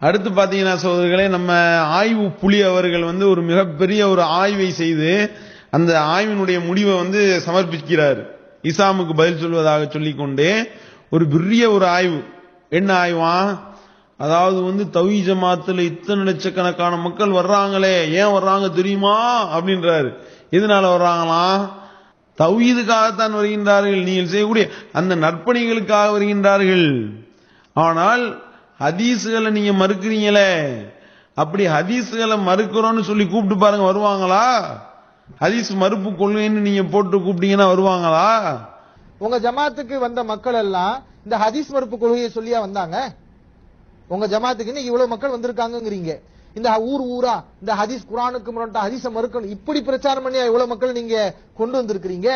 அடுத்து பாத்தீங்கன்னா சகோதரர்களே, நம்ம ஆய்வு புலி அவர்கள் ஒரு மிகப்பெரிய ஒரு ஆய்வை செய்து அந்த ஆய்வினுடைய முடிவை சமர்ப்பிக்கிறார். இஸ்லாமுக்கு பதில் சொல்வதாக சொல்லிக்கொண்டு ஒரு பெரிய ஒரு ஆய்வு. என்ன ஆய்வா? அதாவது தௌஹீத் ஜமாத்துல இத்தனை லட்சக்கணக்கான மக்கள் வர்றாங்களே, ஏன் வர்றாங்க தெரியுமா அப்படின்றாரு. எதனால வர்றாங்களாம்? தௌஹீதுக்காகத்தான் வருகின்றார்கள், நீங்கள் செய்யக்கூடிய அந்த நற்பணிகளுக்காக வருகின்றார்கள். ஆனால் ஹதீஸ்களை நீங்க மறுக்கிறீங்களே, அப்படி ஹதீஸ்களை மறுக்கிறோம்னு சொல்லி கூப்பிட்டு பாருங்க, வருவாங்களா? ஹதீஸ் மறுப்பு கொள்கைன்னு நீங்க போட்டு கூப்பிட்டீங்கன்னா வருவாங்களா? உங்க ஜமாத்துக்கு வந்த மக்கள் எல்லாம் இந்த ஹதீஸ் மறுப்பு கொள்கையை சொல்லியா வந்தாங்க? உங்க ஜமாத்துக்கு இவ்வளவு மக்கள் வந்திருக்காங்கிறீங்க, இந்த ஊர் ஊரா இந்த ஹதீஸ் குர்ஆனுக்கு முரண் ஹதீஸ மறுக்கணும் இப்படி பிரச்சாரம் பண்ணி இவ்வளவு மக்கள் நீங்க கொண்டு வந்திருக்கிறீங்க.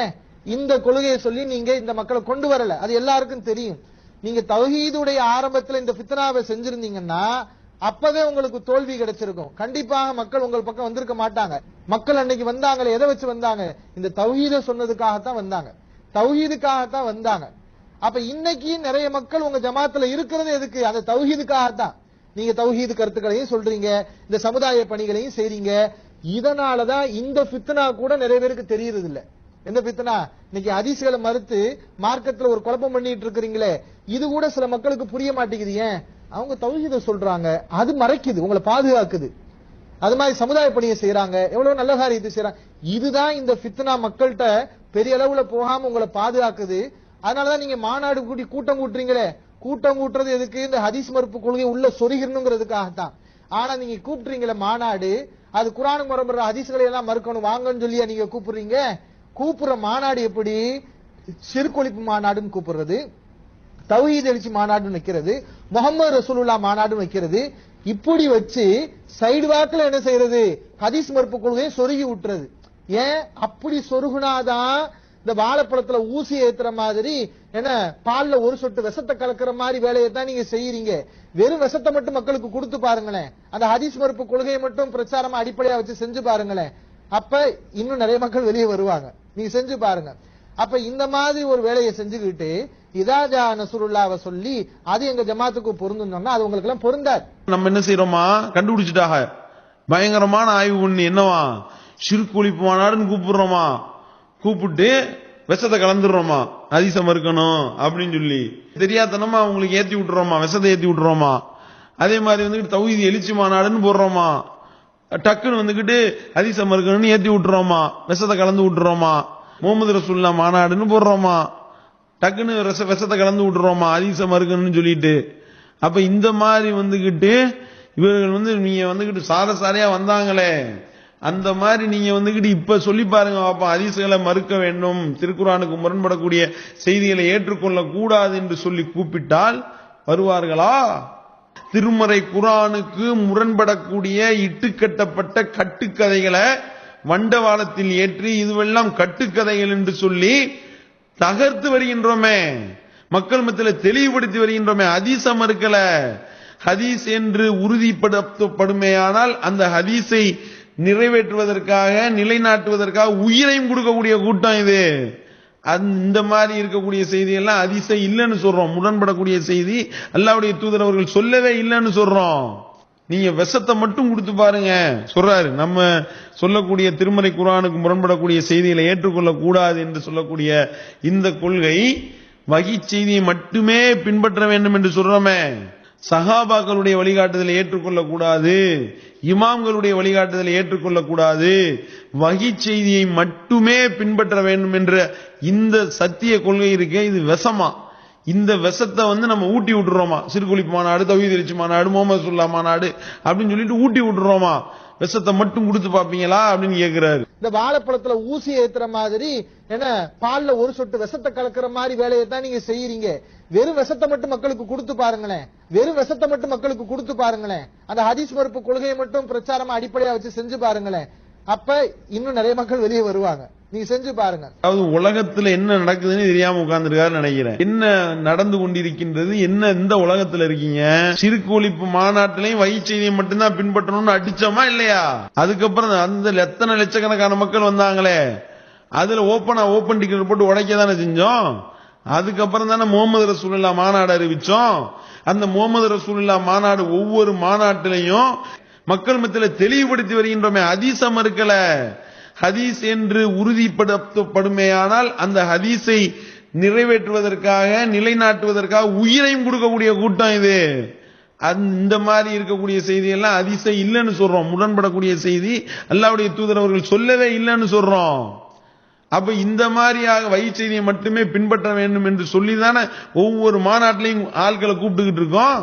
இந்த கொள்கையை சொல்லி நீங்க இந்த மக்களை கொண்டு வரல, அது எல்லாருக்கும் தெரியும். நீங்க தௌஹீதுடைய ஆரம்பத்துல இந்த ஃபித்னாவை செஞ்சிருந்தீங்கன்னா அப்பவே உங்களுக்கு தோல்வி கிடைச்சிருக்கும். கண்டிப்பாக மக்கள் உங்கள் பக்கம் வந்திருக்க மாட்டாங்க. மக்கள் அன்னைக்கு வந்தாங்களே, எதை வச்சு வந்தாங்க? இந்த தௌஹீத சொன்னதுக்காகத்தான் வந்தாங்க, தௌஹீதுக்காகத்தான் வந்தாங்க. அப்ப இன்னைக்கு நிறைய மக்கள் உங்க ஜமாத்துல இருக்கிறது எதுக்கு? அந்த தௌஹீதுக்காகத்தான். நீங்க தௌஹீது கருத்துக்களையும் சொல்றீங்க, இந்த சமுதாய பணிகளையும் செய்றீங்க. இதனாலதான் இந்த ஃபித்னா கூட நிறைய பேருக்கு தெரியறது இல்ல. எந்த ஃபித்னா? இன்னைக்கு ஹதீஸ்களை மறுத்து மார்க்கத்துல ஒரு குழப்பம் பண்ணிட்டு இருக்கிறீங்களே, இது கூட சில மக்களுக்கு புரிய மாட்டேங்குது. ஏன்? அவங்க தௌஹீத சொல்றாங்க, அது மறைக்குது, உங்களை பாதுகாக்குது. அது மாதிரி சமுதாய பணியை செய்யறாங்க, எவ்வளவு நல்ல காரியத்தை செய்யறாங்க. இதுதான் இந்த ஃபித்னா மக்கள்கிட்ட பெரிய அளவுல போகாம உங்களை பாதுகாக்குது. அதனாலதான் நீங்க மாநாடு கூட்டி கூட்டம் கூட்டுறீங்களே, கூட்டம் கூட்டுறது எதுக்கு? இந்த ஹதீஸ் மறுப்பு கொள்கை உள்ள சொருகிறணுங்கிறதுக்காகத்தான். ஆனா நீங்க கூப்பிடுறீங்களே மாநாடு, அது குர்ஆனுக்கு முரண்படுற ஹதீஸ்களை எல்லாம் மறுக்கணும் வாங்கன்னு சொல்லியா நீங்க கூப்பிடுறீங்க? கூப்பிடுற மாநாடு எப்படி? ஷிர்க் மாநாடுன்னு கூப்பிடுறது, தௌஹீத் எழுச்சி மாநாடுன்னு வைக்கிறது, முஹம்மது ரசூலுல்லாஹ் மாநாடுன்னு வைக்கிறது. இப்படி வச்சு சைடு வாக்குல என்ன செய்யறது? ஹதீஸ் மறுப்பு கொள்கையை சொருகி விட்டுறது. ஏன்? அப்படி சொருகுனாதான் இந்த வாழைப்பழத்துல ஊசி ஏத்துற மாதிரி, என்ன பால்ல ஒரு சொட்டு விஷத்தை கலக்கிற மாதிரி வேலையை தான் நீங்க செய்யறீங்க. வெறும் விஷத்தை மட்டும் மக்களுக்கு கொடுத்து பாருங்களேன், அந்த ஹதீஸ் மறுப்பு கொள்கையை மட்டும் பிரச்சாரமா அடிப்படையா வச்சு செஞ்சு பாருங்களேன், அப்ப இன்னும் நிறைய மக்கள் வெளியே வருவாங்க. நீங்க செஞ்சு பாருங்க. அப்ப இந்த மாதிரி ஒரு வேலையை செஞ்சுக்கிட்டு இதாஜா நசுருல்லாவை சொல்லி அது எங்க ஜமாத்துக்கு பொருந்தும், அது உங்களுக்கு எல்லாம் பொருந்தாது. நம்ம என்ன செய்யறோமா? கண்டுபிடிச்சிட்டாக பயங்கரமான ஆய்வு பண்ணி என்னவா ஷிர்க் ஒழிப்பு மாநாடுன்னு கூப்பிடுறோமா, கூப்பிட்டு விஷத்தை கலந்துடுறோமா, ஹதீஸ மறுக்கணும் அப்படின்னு சொல்லி தெரியாதனமா அவங்களுக்கு ஏத்தி விட்டுறோமா, விஷத்தை ஏத்தி விட்டுறோமா. அதே மாதிரி தௌஹீத் எழுச்சி மாநாடுன்னு போடுறோமா, டக்குன்னு ஹதீஸ மறுக்கணும்னு ஏத்தி விட்டுறோமா, விஷத்தை கலந்து விட்டுறோமா. முஹம்மது ரசூலுல்லாஹ் மாநாடுன்னு போடுறோமா, டக்குன்னு விஷத்தை கலந்து விட்டுறோமா ஹதீஸ மறுக்கணும்னு சொல்லிட்டு. அப்ப இந்த மாதிரி இவர்கள் நீங்க சாரையா வந்தாங்களே, அந்த மாதிரி நீங்க இப்ப சொல்லி பாருங்க பாப்பா, ஹதீஸ்களை மறுக்க வேண்டும், திருக்குர்ஆனுக்கு முரண்படக்கூடிய செய்திகளை ஏற்றுக்கொள்ள கூடாது என்று சொல்லி கூப்பிட்டால் வருவார்களா? திருமறை குர்ஆனுக்கு முரண்படக்கூடிய இட்டுக்கட்டப்பட்ட கட்டுக்கதைகளை வண்டவாளத்தில் ஏற்றி இதுவெல்லாம் கட்டுக்கதைகள் என்று சொல்லி தகர்த்து வருகின்றோமே, மக்கள் மத்தியில் தெளிவுபடுத்தி வருகின்றோமே. ஹதீஸ மறுக்கல, ஹதீஸ் என்று உறுதிப்படுத்தப்படுமேயானால் அந்த ஹதீஸை நிறைவேற்றுவதற்காக நிலைநாட்டுவதற்காக உயிரையும் கொடுக்கக்கூடிய கூட்டம் இது. இந்த மாதிரி இருக்கக்கூடிய செய்தி எல்லாம் ஹதீஸை இல்லைன்னு சொல்றோம், முரண்படக்கூடிய செய்தி அல்லாஹ்வுடைய தூதர் அவர்கள் சொல்லவே இல்லைன்னு சொல்றோம். நீங்க விஷத்தை மட்டும் கொடுத்து பாருங்க சொல்றாரு. நம்ம சொல்லக்கூடிய திருமறை குர்ஆனுக்கு முரண்படக்கூடிய செய்திகளை ஏற்றுக்கொள்ள கூடாது என்று சொல்லக்கூடிய இந்த கொள்கை வகி செய்தியை மட்டுமே பின்பற்ற வேண்டும் என்று சொல்றோமே, சஹாபாக்களுடைய வழிகாட்டுதலை ஏற்றுக்கொள்ள கூடாது, இமாம்களுடைய வழிகாட்டுதலை ஏற்றுக்கொள்ள கூடாது, வகி செய்தியை மட்டுமே பின்பற்ற வேண்டும் என்ற இந்த சத்திய கொள்கை இருக்கே, இது விஷமா. இந்த விஷத்தை நம்ம ஊட்டி விட்டுறோமா, ஷிர்க் ஒழிப்பு மாநாடு, தௌஹீத் எழுச்சி மாநாடு, முஹம்மது ரசூலுல்லாஹ் மாநாடு அப்படின்னு சொல்லிட்டு ஊட்டி விட்டுறோமா. விஷத்தை மட்டும் கொடுத்து பாப்பீங்களா அப்படின்னு கேட்கிறாரு. இந்த வாழைப்பழத்துல ஊசி ஏத்துற மாதிரி, என்ன பால்ல ஒரு சொட்டு விஷத்தை கலக்கிற மாதிரி வேலையை தான் நீங்க செய்யறீங்க. வெறும் விஷத்தை மட்டும் மக்களுக்கு கொடுத்து பாருங்களேன், வெறும் விஷத்தை மட்டும் மக்களுக்கு கொடுத்து பாருங்களேன், அந்த ஹதீஸ் மறுப்பு கொள்கையை மட்டும் பிரச்சாரமா அடிப்படையா வச்சு செஞ்சு பாருங்களேன், அப்ப இன்னும் நிறைய மக்கள் வெளியே வருவாங்க. நீங்க செஞ்சு பாருங்க. அதாவது உலகத்துல என்ன நடக்குதுன்னு தெரியாம உட்கார்ந்துருக்காரு நினைக்கிறேன். என்ன நடந்து கொண்டிருக்கின்றது, என்ன இந்த உலகத்துல இருக்கீங்க? ஷிர்க் ஒழிப்பு மாநாட்டிலையும் வகி செய்தியை மட்டும்தான் பின்பற்றணும்னு அடிச்சோமா இல்லையா? அதுக்கப்புறம் அந்த எத்தனை லட்சக்கணக்கான மக்கள் வந்தாங்களே, அதுல ஓபன் டிக்கெட் போட்டு உடைக்க தானே செஞ்சோம். அதுக்கப்புறம் தானே முகமது ரசூலுல்லாஹ் மாநாடு அறிவிச்சோம். அந்த முகமது ரசூலுல்லாஹ் மாநாடு ஒவ்வொரு மாநாட்டிலையும் மக்கள் மத்தியில் தெளிவுபடுத்தி வருகின்றோமே. ஹதீஸ மறுக்கல. ஹதீஸ் என்று உறுதிப்படுத்தப்படுமேயானால் அந்த ஹதீஸை நிறைவேற்றுவதற்காக நிலைநாட்டுவதற்காக உயிரையும் கொடுக்கக்கூடிய கூட்டம் இது. இந்த மாதிரி இருக்கக்கூடிய செய்தி எல்லாம் ஹதீஸை இல்லைன்னு சொல்றோம். முரண்படக்கூடிய செய்தி அல்லாஹ்வுடைய தூதர் அவர்கள் சொல்லவே இல்லைன்னு சொல்றோம். அப்ப இந்த மாதிரியாக வகை செய்தியை மட்டுமே பின்பற்ற வேண்டும் என்று சொல்லிதானே ஒவ்வொரு மாநாட்டிலையும் ஆட்களை கூப்பிட்டுக்கிட்டு இருக்கோம்.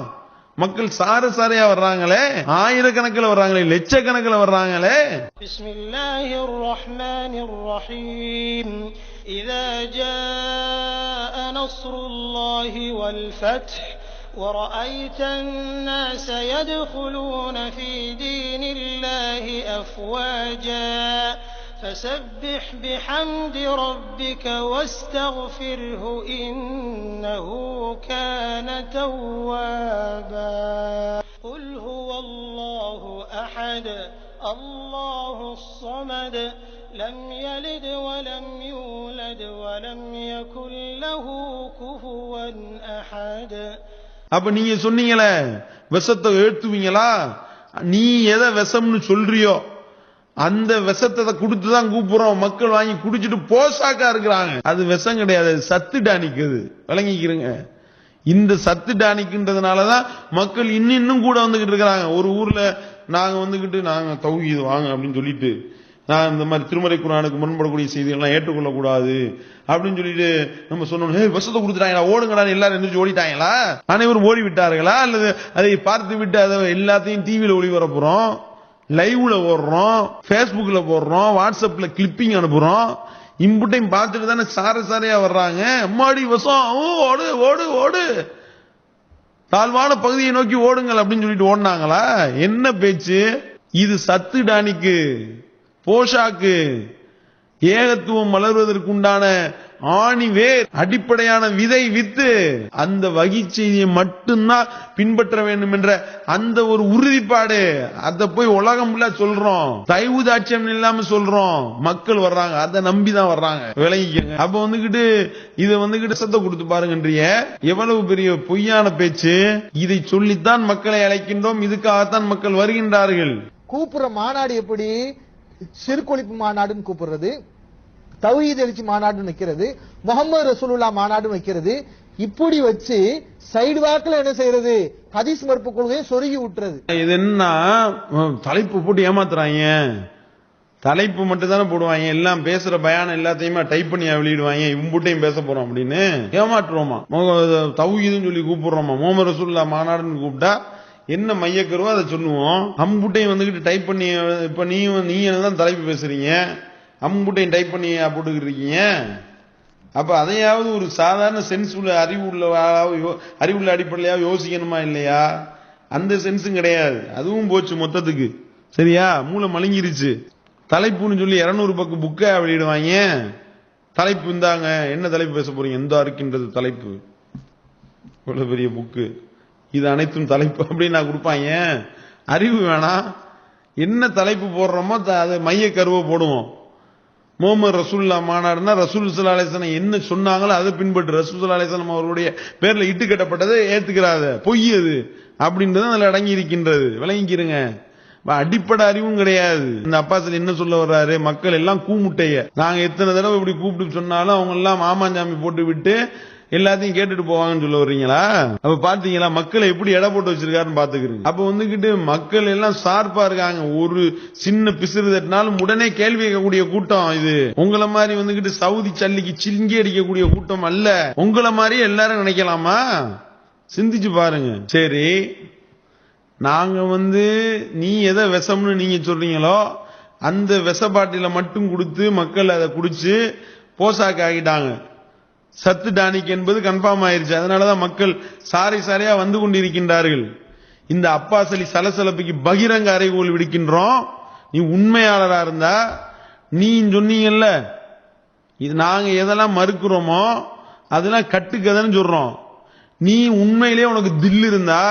மக்கள் சாரையா வர்றாங்களே, ஆயிரக்கணக்கில் வர்றாங்களே, லட்சக்கணக்கில் வர்றாங்களே. பிஸ்மில்லாஹிர் ரஹ்மானிர் ரஹீம். இதா ஜாஅ நஸ்ருல்லாஹி வல் ஃபத்ஹ் ورأيت الناس يدخلون في دين الله أفواجا فسبح بحمد ربك واستغفره إنه كان توابا قل هو الله أحد الله الصمد لم يلد ولم يولد ولم يكن له كفوا أحد. அப்ப நீங்க சொன்னீங்களே விஷத்தை எழுத்துவீங்களா, நீ எதை விஷம்னு சொல்றியோ அந்த விஷத்தை கொடுத்துதான் கூப்பிடுறோம். மக்கள் வாங்கி குடிச்சிட்டு போசாக்கா இருக்கிறாங்க. அது விஷம் கிடையாது, சத்து டானிக். அது விளங்கிக்கிறங்க. இந்த சத்து டானிக்ன்றதுனாலதான் மக்கள் இன்னும் கூட வந்துகிட்டு இருக்கிறாங்க. ஒரு ஊர்ல நாங்க தௌஹீது வாங்க அப்படின்னு சொல்லிட்டு நான் இந்த மாதிரி திருமறை குர்ஆனுக்கு முன்படக்கூடிய செய்திகள்லாம் ஏற்றுக்கொள்ளக்கூடாது அப்படின்னு சொல்லிட்டு நம்ம சொன்னோம். விஷத்தை கொடுத்துட்டாங்களா, ஓடுங்கடா, எல்லாரும் எந்திரிச்சு ஓடிட்டாங்களா, அனைவரும் ஓடி விட்டார்களா, அல்லது அதை பார்த்து விட்டு அதை எல்லாத்தையும் டிவியில ஒளிபரப்புறோம், லைவ்ல ஓடுறோம், பேஸ்புக்ல போடுறோம், வாட்ஸ்அப்ல கிளிப்பிங் அனுப்புறோம். இம்புட்டையும் பார்த்துட்டு தானே சாரையா வர்றாங்க. அம்மாடி விஷம், ஓடு ஓடு ஓடு, தாழ்வான பகுதியை நோக்கி ஓடுங்கள் அப்படின்னு சொல்லிட்டு ஓடினாங்களா? என்ன பேச்சு இது? சத்து டானிக்கு, போஷாக்கு, ஏகத்துவம் வளர்வதற்குண்டான ஆணி வேர், அடிப்படையான விதை வித்து. அந்த வகை செய்தியை மட்டும்தான் பின்பற்ற வேண்டும் என்ற அந்த ஒரு உறுதிப்பாடு, அதை போய் உலகம் ஃபுல்லா சொல்றோம், தயவு தாட்சியம் இல்லாம சொல்றோம். மக்கள் வர்றாங்க, அதை நம்பிதான் வர்றாங்க. விளங்கிக்கங்க. அப்ப இதை சத்த கொடுத்து பாருங்கன்றிய எவ்வளவு பெரிய பொய்யான பேச்சு. இதை சொல்லித்தான் மக்களை அழைக்கின்றோம், இதுக்காகத்தான் மக்கள் வருகின்றார்கள். கூப்பிடுற மாநாடு எப்படி? சிறுகொழிப்பு மாநாடுன்னு கூப்பிடுறது, தௌஹீத் எழுச்சி மாநாடு வைக்கிறது, முகமது ரசூலுல்லாஹ் மாநாடு வைக்கிறது. இப்படி வச்சு சைடு வாக்குல என்ன செய்யறது? ஹதீஸ் மறுப்பு கொள்கையை சொருகி விட்டுறது. இது என்ன தலைப்பு போட்டு ஏமாத்துறாங்க. தலைப்பு மட்டும் தானே போடுவாங்க. எல்லாம் பேசுற பயானம் எல்லாத்தையுமே டைப் பண்ணி வெளியிடுவாங்க. இம்புட்டையும் பேச போறோம் அப்படின்னு ஏமாற்றுவோமா? தௌஹீதுன்னு சொல்லி கூப்பிடுறோமா? முகமது ரசூலுல்லாஹ் மாநாடுன்னு கூப்பிட்டா என்ன மையக்கருவோ அதை சொல்லுவோம். அம்புட்டையும் வந்துகிட்டு டைப் பண்ணி, இப்ப நீங்க தான் தலைப்பு பேசுறீங்க, அம்புட்டையும் டைப் பண்ணி போட்டுக்கிட்டு இருக்கீங்க. அப்ப அதையாவது ஒரு சாதாரண சென்ஸ் உள்ள அறிவுள்ள அடிப்படையிலாவது யோசிக்கணுமா இல்லையா? அந்த சென்ஸும் கிடையாது. அதுவும் போச்சு மொத்தத்துக்கு. சரியா? மூளை மழுங்கிருச்சு. தலைப்புன்னு சொல்லி 200 பக்கம் புக்கை வெளியிடுவாங்க. தலைப்பு இருந்தாங்க, என்ன தலைப்பு பேச போறீங்க, எந்த இருக்கின்றது தலைப்பு, இவ்வளவு பெரிய புக்கு, இது அனைத்தும் தலைப்பு அப்படின்னு நான் கொடுப்பாங்க. அறிவு வேணாம். என்ன தலைப்பு போடுறோமோ அதை மைய கருவை போடுவோம். முகமது ரசூலுல்லாஹ் மாநாடுனா ரசூல் ஸல்லல்லாஹு அலைஹி வஸல்லம் என்ன சொன்னாங்களோ அதை பின்பற்று. ரசூல் ஸல்லல்லாஹு அலைஹி வஸல்லம் அவருடைய பேர்ல இட்டு கட்டப்பட்டதை ஏத்துக்கிறாத, பொய் அது அப்படின்றது அதுல அடங்கி இருக்கின்றது. விளங்கிக்கிறங்க. அடிப்படை அறிவும் கிடையாது. இந்த அப்பாஸ் என்ன சொல்ல வர்றாரு? மக்கள் எல்லாம் கூமுட்டைய, நாங்க எத்தனை தடவை இப்படி கூப்பிட்டு சொன்னாலும் அவங்க எல்லாம் மாமாஞ்சாமி போட்டு விட்டு எல்லாத்தையும் கேட்டுட்டு போவாங்கன்னு சொல்ல வர்றீங்களா? அப்ப பாத்தீங்களா மக்களை எப்படி எடை போட்டு வச்சிருக்காருன்னு பாத்துக்கிறீங்க. அப்ப வந்துகிட்டு மக்கள் எல்லாம் ஷார்ப்பா இருக்காங்க. ஒரு சின்ன பிசுறு தட்டினாலும் உடனே கேள்வி கேட்கக்கூடிய கூட்டம் இது. உங்களை மாதிரி வந்துகிட்டு சவுதி சல்லிக்கு சிங்கி அடிக்கக்கூடிய கூட்டம் அல்ல. உங்களை மாதிரி எல்லாரும் நினைக்கலாமா? சிந்திச்சு பாருங்க. சரி, நாங்க நீ எதை விஷம்னு நீங்க சொல்றீங்களோ அந்த விஷப்பாட்டில மட்டும் கொடுத்து மக்கள் அதை குடிச்சு போசாக்கு ஆகிட்டாங்க. சத்து டானிக் என்பது கன்ஃபார்ம் ஆயிருச்சு. அதனாலதான் மக்கள் சாரையா வந்து கொண்டிருக்கின்றார்கள். இந்த அப்பாஸ் அலி சலசலப்புக்கு பகிரங்க அறைகோல் விடுக்கின்றோம். நீ உண்மையாளரா இருந்தா, நீ சொன்னீங்கல்ல இது நாங்க எதெல்லாம் மறுக்கிறோமோ அதெல்லாம் கட்டுக்கதைன்னு சொல்றோம். நீ உண்மையிலே உனக்கு தில் இருந்தா,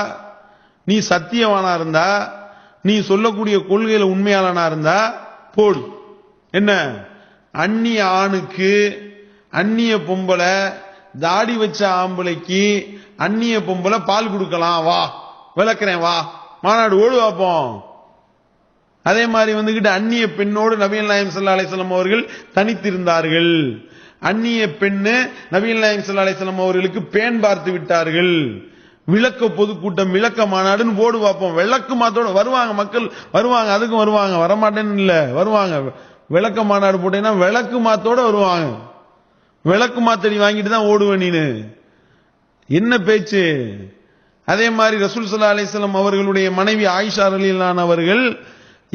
நீ சத்தியவானா இருந்தா, நீ சொல்லக்கூடிய கொள்கையில உண்மையாளனா இருந்தா போடு. என்ன, அந்நிய ஆணுக்கு அந்நிய பொம்பளை தாடி வச்ச ஆம்பளைக்கு அந்நிய பொம்பளை பால் கொடுக்கலாம், வா விளக்குறேன், வா மாநாடு ஓடு பார்ப்போம். அதே மாதிரி வந்துகிட்டு அந்நிய பெண்ணோடு நபிகள் நாயகம் ஸல்லல்லாஹு அலைஹி வஸல்லம் அவர்கள் தனித்திருந்தார்கள். அந்நிய பெண்ணு நபிகள் நாயகம் ஸல்லல்லாஹு அலைஹி வஸல்லம் அவர்களுக்கு பேன் பார்த்து விட்டார்கள். விளக்க பொதுக்கூட்டம், விளக்க மாநாடுன்னு போடு பார்ப்போம். விளக்கு மாத்தோட வருவாங்க, மக்கள் வருவாங்க, அதுக்கும் வருவாங்க, வரமாட்டேன்னு இல்ல, வருவாங்க. விளக்க மாநாடு போட்டேன்னா விளக்கு மாத்தோட வருவாங்க. விளக்கு மாத்தடி வாங்கிட்டு தான் ஓடுவேன் நீனு, என்ன பேச்சு? அதே மாதிரி ரசூல் ஸல்லல்லாஹு அலைஹி வஸல்லம் அவர்களுடைய மனைவி ஆயிஷா ரலியல்லாஹு அன்ஹா அவர்கள்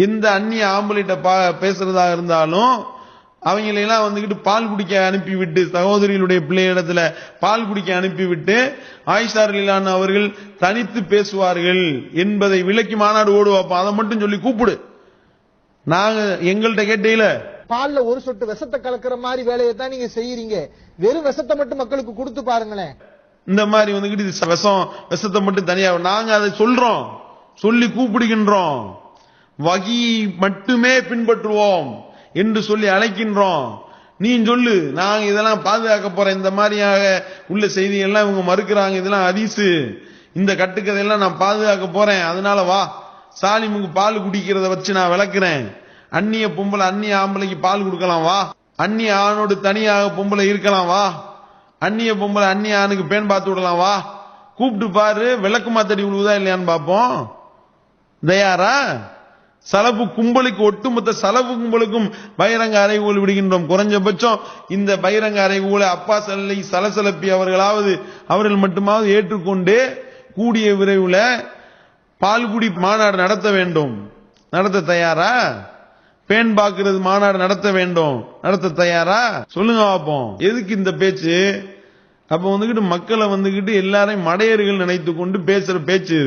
எந்த அந்நிய ஆம்பளைட்ட பேசுறதா இருந்தாலும் அவங்களெல்லாம் வந்துகிட்டு பால் குடிக்க அனுப்பிவிட்டு, சகோதரிகளுடைய பிள்ளையிடத்துல பால் குடிக்க அனுப்பிவிட்டு ஆயிஷா ரலியல்லாஹு அன்ஹா அவர்கள் தனித்து பேசுவார்கள் என்பதை விளக்கி மாநாடு ஓடுவாப்பா. அதை மட்டும் சொல்லி கூப்பிடு. நாங்க எங்கள்கிட்ட கேட்டையில பால்ல ஒரு சொட்டு விஷத்தை கலக்கிற மாதிரி வேலையை தான் நீங்க செய்யறீங்க. வெறும் விஷத்தை மட்டும் மக்களுக்கு கொடுத்து பாருங்களேன். இந்த மாதிரி வந்துகிட்டு விஷத்தை மட்டும் தனியா நாங்க அதை சொல்றோம், சொல்லி கூப்பிடுகின்றோம். வகி மட்டுமே பின்பற்றுவோம் என்று சொல்லி அழைக்கின்றோம். நீ சொல்லு, நாங்க இதெல்லாம் பாதுகாக்க போறேன், இந்த மாதிரியாக உள்ள செய்திகள்லாம் இவங்க மறுக்கிறாங்க, இதெல்லாம் ஹதீஸ், இந்த கட்டுக்கதையெல்லாம் நான் பாதுகாக்க போறேன், அதனால வா சாலிமுக்கு பால் குடிக்கிறத வச்சு நான் விளக்குறேன். அந்நிய பொம்பளை அந்நிய ஆம்பளைக்கு பால் கொடுக்கலாம், வா அந்நிய ஆணோடு தனியாக பொம்பளை இருக்கலாம், வா அந்நிய பொம்பளை அந்நிய ஆணுக்கு பேன் பார்த்து விடலாம், வா கூப்பிட்டு பாரு, விளக்கு மாத்தடி விழுவுதா இல்லையான்னு பார்ப்போம். தயாரா? சலபு கும்பலுக்கு, ஒட்டுமொத்த சலபு கும்பலுக்கும் பகிரங்க அறைகூல் விடுகின்றோம். குறைஞ்சபட்சம் இந்த பகிரங்க அறைகூலை அப்பாஸ் அலி சலசலப்பி அவர்கள் மட்டுமாவது ஏற்றுக்கொண்டு கூடிய விரைவில் பால்குடி மாநாடு நடத்த வேண்டும். நடத்த தயாரா? பேன் பாக்குறது மாநாடு நடத்த வேண்டும், நடத்த தயாரா? சொல்லுங்க பார்ப்போம். எதுக்கு இந்த பேச்சு? அப்ப வந்துகிட்டு மக்களை வந்துகிட்டு எல்லாரையும் மடையர்கள் நினைத்து கொண்டு பேசுற பேச்சு.